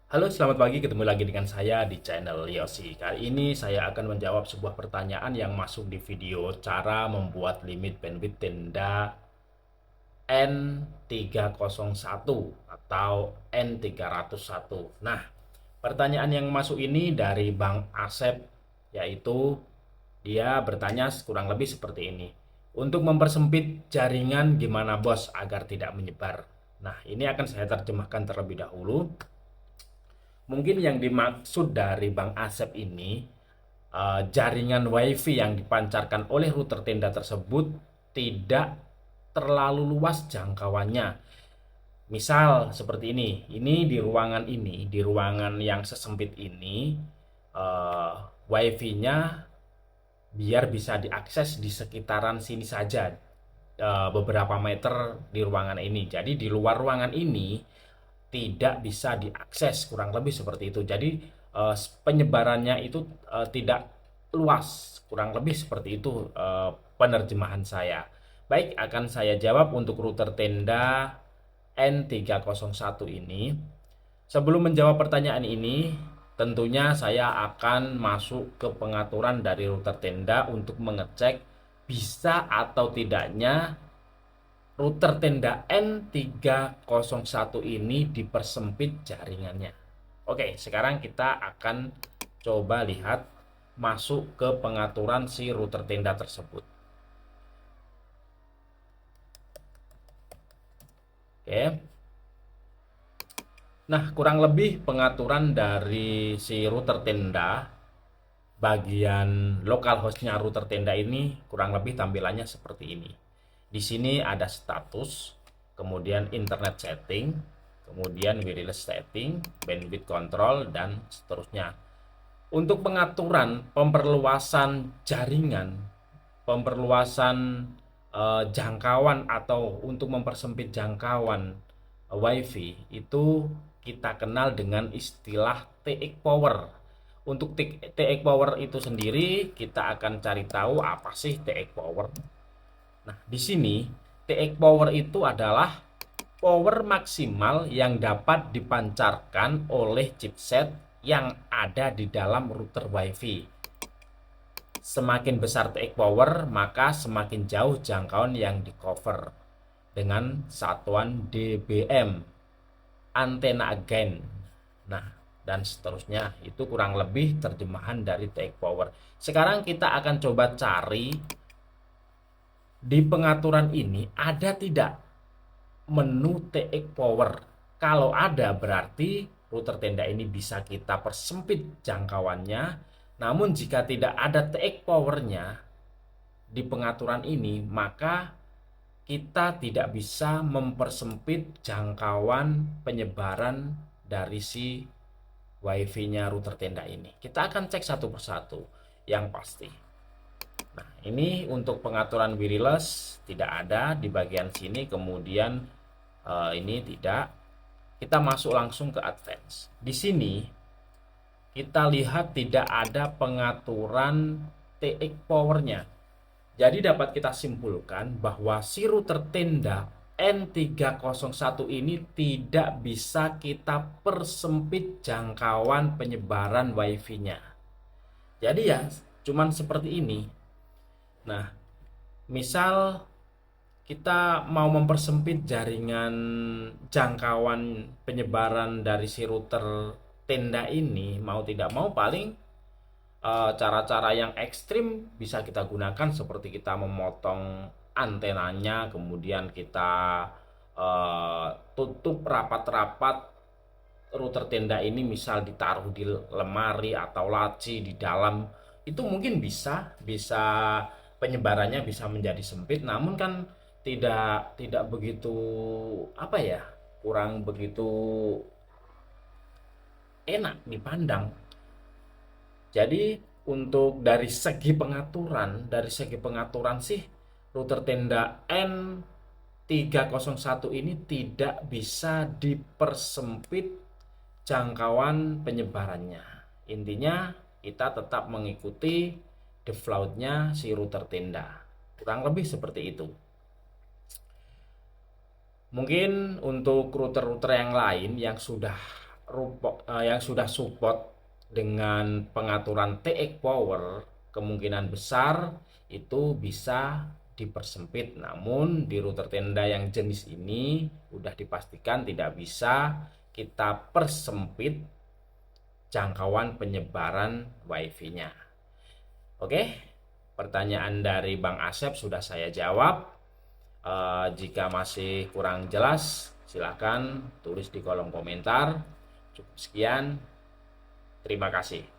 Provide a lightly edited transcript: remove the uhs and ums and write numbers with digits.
Halo, selamat pagi. Ketemu lagi dengan saya di channel Yosi. Kali ini saya akan menjawab sebuah pertanyaan yang masuk di video cara membuat limit bandwidth tenda N301 atau N301. Nah, pertanyaan yang masuk ini dari Bang Asep, yaitu dia bertanya kurang lebih seperti ini. Untuk mempersempit jaringan gimana bos agar tidak menyebar? Nah, ini akan saya terjemahkan terlebih dahulu. Mungkin yang dimaksud dari Bang Asep ini, jaringan WiFi yang dipancarkan oleh router tenda tersebut tidak terlalu luas jangkauannya. Misal seperti ini di ruangan yang sesempit ini, eh, WiFi-nya biar bisa diakses di sekitaran sini saja, beberapa meter di ruangan ini. Jadi di luar ruangan ini tidak bisa diakses, kurang lebih seperti itu. Jadi penyebarannya itu tidak luas, kurang lebih seperti itu penerjemahan saya. Baik, akan saya jawab untuk router tenda N301 ini. Sebelum menjawab pertanyaan ini, tentunya saya akan masuk ke pengaturan dari router tenda untuk mengecek bisa atau tidaknya router tenda N301 ini dipersempit jaringannya. Oke, sekarang kita akan coba lihat masuk ke pengaturan si router tenda tersebut. Oke. Nah, kurang lebih pengaturan dari si router tenda bagian lokal hostnya router tenda ini kurang lebih tampilannya seperti ini. Di sini ada status, kemudian internet setting, kemudian wireless setting, bandwidth control, dan seterusnya. Untuk pengaturan pemperluasan jaringan, pemperluasan jangkauan atau untuk mempersempit jangkauan WiFi itu kita kenal dengan istilah TX power. Untuk TX power itu sendiri kita akan cari tahu apa sih TX power. Nah, di sini TX power itu adalah power maksimal yang dapat dipancarkan oleh chipset yang ada di dalam router WiFi. Semakin besar TX power, maka semakin jauh jangkauan yang di cover dengan satuan dBm, antena gain. Nah, dan seterusnya. Itu kurang lebih terjemahan dari TX power. Sekarang kita akan coba cari di pengaturan ini ada tidak menu TX power. Kalau ada berarti router tenda ini bisa kita persempit jangkauannya. Namun jika tidak ada TX powernya di pengaturan ini, maka kita tidak bisa mempersempit jangkauan penyebaran dari si WiFi-nya router tenda ini. Kita akan cek satu persatu yang pasti. Nah, ini untuk pengaturan wireless tidak ada di bagian sini, kemudian ini tidak. Kita masuk langsung ke advance. Di sini kita lihat tidak ada pengaturan TX powernya. Jadi dapat kita simpulkan bahwa si router tenda N301 ini tidak bisa kita persempit jangkauan penyebaran WiFi-nya. Jadi ya cuman seperti ini. Nah, misal kita mau mempersempit jaringan jangkauan penyebaran dari si router tenda ini, mau tidak mau paling cara-cara yang ekstrim bisa kita gunakan, seperti kita memotong antenanya, kemudian kita tutup rapat-rapat router tenda ini, misal ditaruh di lemari atau laci di dalam. Itu mungkin bisa penyebarannya bisa menjadi sempit, namun kan tidak begitu, apa ya, kurang begitu enak dipandang. Jadi untuk dari segi pengaturan sih router tenda N301 ini tidak bisa dipersempit jangkauan penyebarannya. Intinya kita tetap mengikuti defaultnya si router tenda. Kurang lebih seperti itu. Mungkin untuk router-router yang lain yang sudah yang sudah support dengan pengaturan TX power, kemungkinan besar itu bisa dipersempit. Namun di router tenda yang jenis ini udah dipastikan tidak bisa kita persempit jangkauan penyebaran WiFi-nya. Oke, pertanyaan dari Bang Asep sudah saya jawab. Jika masih kurang jelas, silakan tulis di kolom komentar. Cukup sekian. Terima kasih.